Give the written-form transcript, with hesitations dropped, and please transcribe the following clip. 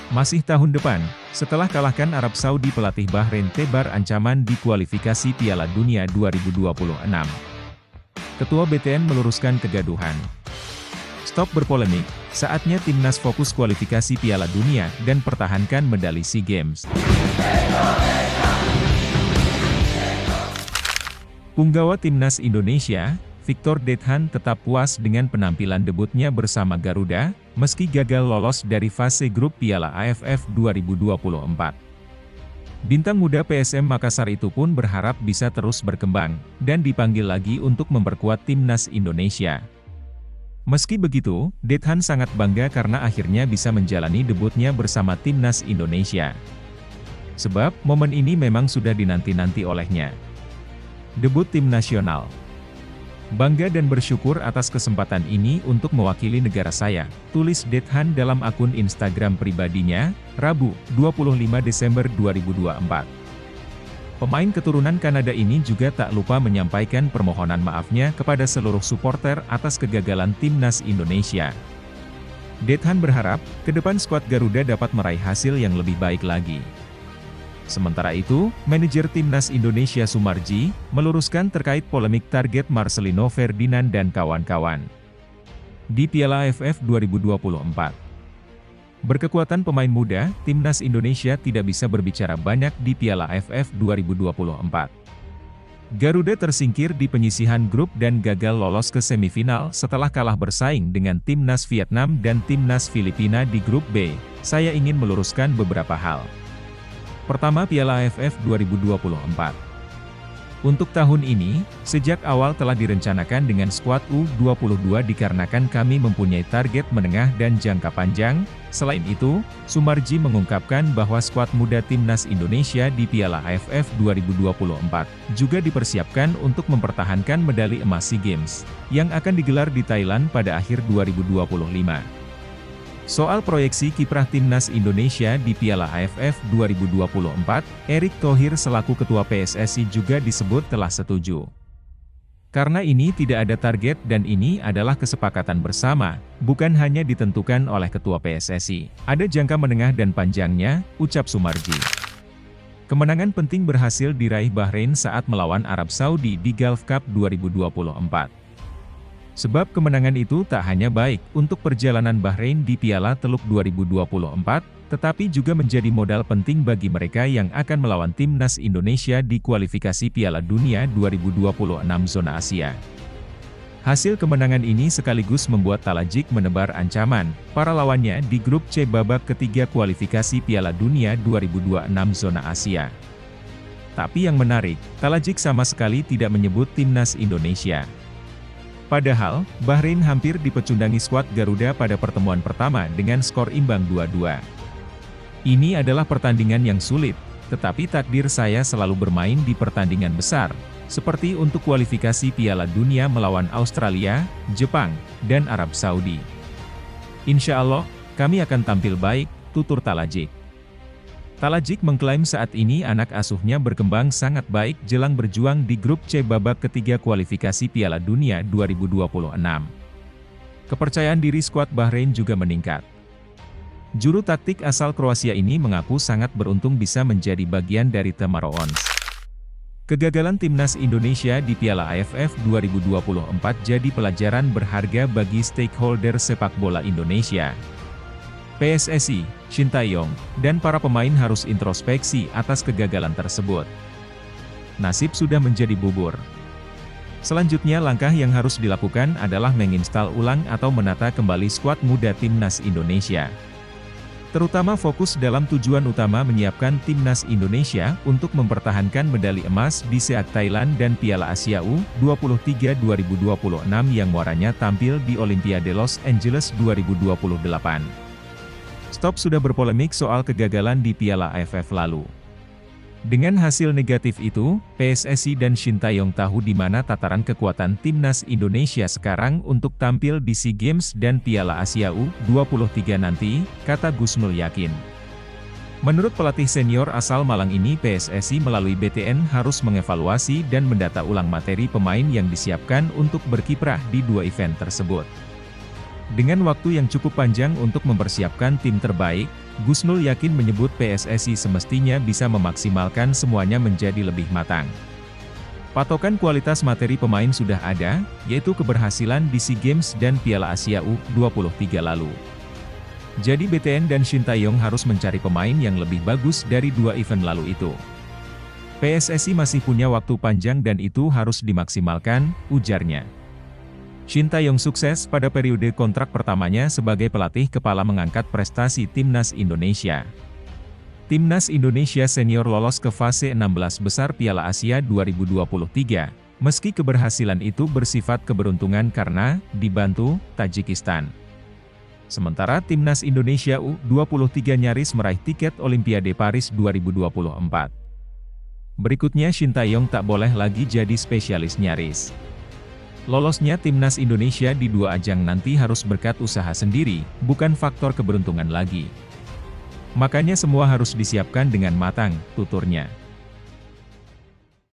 Masih tahun depan, setelah kalahkan Arab Saudi, pelatih Bahrain tebar ancaman di kualifikasi Piala Dunia 2026. Ketua BTN meluruskan kegaduhan. Stop berpolemik, saatnya timnas fokus kualifikasi Piala Dunia dan pertahankan medali SEA Games. Punggawa timnas Indonesia, Victor Dethan, tetap puas dengan penampilan debutnya bersama Garuda, meski gagal lolos dari fase grup Piala AFF 2024. Bintang muda PSM Makassar itu pun berharap bisa terus berkembang, dan dipanggil lagi untuk memperkuat timnas Indonesia. Meski begitu, Dethan sangat bangga karena akhirnya bisa menjalani debutnya bersama timnas Indonesia. Sebab, momen ini memang sudah dinanti-nanti olehnya. Debut tim nasional. Bangga dan bersyukur atas kesempatan ini untuk mewakili negara saya, tulis Dethan dalam akun Instagram pribadinya, Rabu, 25 Desember 2024. Pemain keturunan Kanada ini juga tak lupa menyampaikan permohonan maafnya kepada seluruh supporter atas kegagalan timnas Indonesia. Dethan berharap, ke depan skuad Garuda dapat meraih hasil yang lebih baik lagi. Sementara itu, manajer timnas Indonesia Sumarji, meluruskan terkait polemik target Marcelino Ferdinand dan kawan-kawan di Piala AFF 2024. Berkekuatan pemain muda, timnas Indonesia tidak bisa berbicara banyak di Piala AFF 2024. Garuda tersingkir di penyisihan grup dan gagal lolos ke semifinal setelah kalah bersaing dengan timnas Vietnam dan timnas Filipina di grup B. Saya ingin meluruskan beberapa hal. Pertama, Piala AFF 2024. Untuk tahun ini, sejak awal telah direncanakan dengan skuad U22 dikarenakan kami mempunyai target menengah dan jangka panjang. Selain itu, Sumarji mengungkapkan bahwa skuad muda timnas Indonesia di Piala AFF 2024 juga dipersiapkan untuk mempertahankan medali emas SEA Games yang akan digelar di Thailand pada akhir 2025. Soal proyeksi kiprah timnas Indonesia di Piala AFF 2024, Erick Thohir selaku Ketua PSSI juga disebut telah setuju. Karena ini tidak ada target dan ini adalah kesepakatan bersama, bukan hanya ditentukan oleh Ketua PSSI. Ada jangka menengah dan panjangnya, ucap Sumarji. Kemenangan penting berhasil diraih Bahrain saat melawan Arab Saudi di Gulf Cup 2024. Sebab kemenangan itu tak hanya baik untuk perjalanan Bahrain di Piala Teluk 2024, tetapi juga menjadi modal penting bagi mereka yang akan melawan timnas Indonesia di kualifikasi Piala Dunia 2026 zona Asia. Hasil kemenangan ini sekaligus membuat Talajik menebar ancaman para lawannya di grup C babak ketiga kualifikasi Piala Dunia 2026 zona Asia. Tapi yang menarik, Talajik sama sekali tidak menyebut timnas Indonesia. Padahal, Bahrain hampir dipecundangi skuad Garuda pada pertemuan pertama dengan skor imbang 2-2. Ini adalah pertandingan yang sulit, tetapi takdir saya selalu bermain di pertandingan besar, seperti untuk kualifikasi Piala Dunia melawan Australia, Jepang, dan Arab Saudi. Insya Allah, kami akan tampil baik, tutur Talajik. Talajik mengklaim saat ini anak asuhnya berkembang sangat baik jelang berjuang di grup C babak ketiga kualifikasi Piala Dunia 2026. Kepercayaan diri skuad Bahrain juga meningkat. Juru taktik asal Kroasia ini mengaku sangat beruntung bisa menjadi bagian dari Tamaroons. Kegagalan timnas Indonesia di Piala AFF 2024 jadi pelajaran berharga bagi stakeholder sepak bola Indonesia. PSSI, Shin Tae-yong, dan para pemain harus introspeksi atas kegagalan tersebut. Nasib sudah menjadi bubur. Selanjutnya langkah yang harus dilakukan adalah menginstal ulang atau menata kembali skuad muda timnas Indonesia. Terutama fokus dalam tujuan utama menyiapkan timnas Indonesia untuk mempertahankan medali emas di SEA Thailand dan Piala Asia U23 2026 yang muaranya tampil di Olimpiade Los Angeles 2028. Stop sudah berpolemik soal kegagalan di Piala AFF lalu. Dengan hasil negatif itu, PSSI dan Shin Tae-yong tahu di mana tataran kekuatan timnas Indonesia sekarang untuk tampil di SEA Games dan Piala Asia U23 nanti, kata Gusnul yakin. Menurut pelatih senior asal Malang ini, PSSI melalui BTN harus mengevaluasi dan mendata ulang materi pemain yang disiapkan untuk berkiprah di dua event tersebut. Dengan waktu yang cukup panjang untuk mempersiapkan tim terbaik, Gusnul yakin menyebut PSSI semestinya bisa memaksimalkan semuanya menjadi lebih matang. Patokan kualitas materi pemain sudah ada, yaitu keberhasilan di SEA Games dan Piala Asia U23 lalu. Jadi BTN dan Shin Tae-yong harus mencari pemain yang lebih bagus dari dua event lalu itu. PSSI masih punya waktu panjang dan itu harus dimaksimalkan, ujarnya. Shin Tae-yong sukses pada periode kontrak pertamanya sebagai pelatih kepala mengangkat prestasi Timnas Indonesia. Timnas Indonesia senior lolos ke fase 16 besar Piala Asia 2023, meski keberhasilan itu bersifat keberuntungan karena dibantu Tajikistan. Sementara Timnas Indonesia U23 nyaris meraih tiket Olimpiade Paris 2024. Berikutnya Shin Tae-yong tak boleh lagi jadi spesialis nyaris. Lolosnya Timnas Indonesia di dua ajang nanti harus berkat usaha sendiri, bukan faktor keberuntungan lagi. Makanya semua harus disiapkan dengan matang, tuturnya.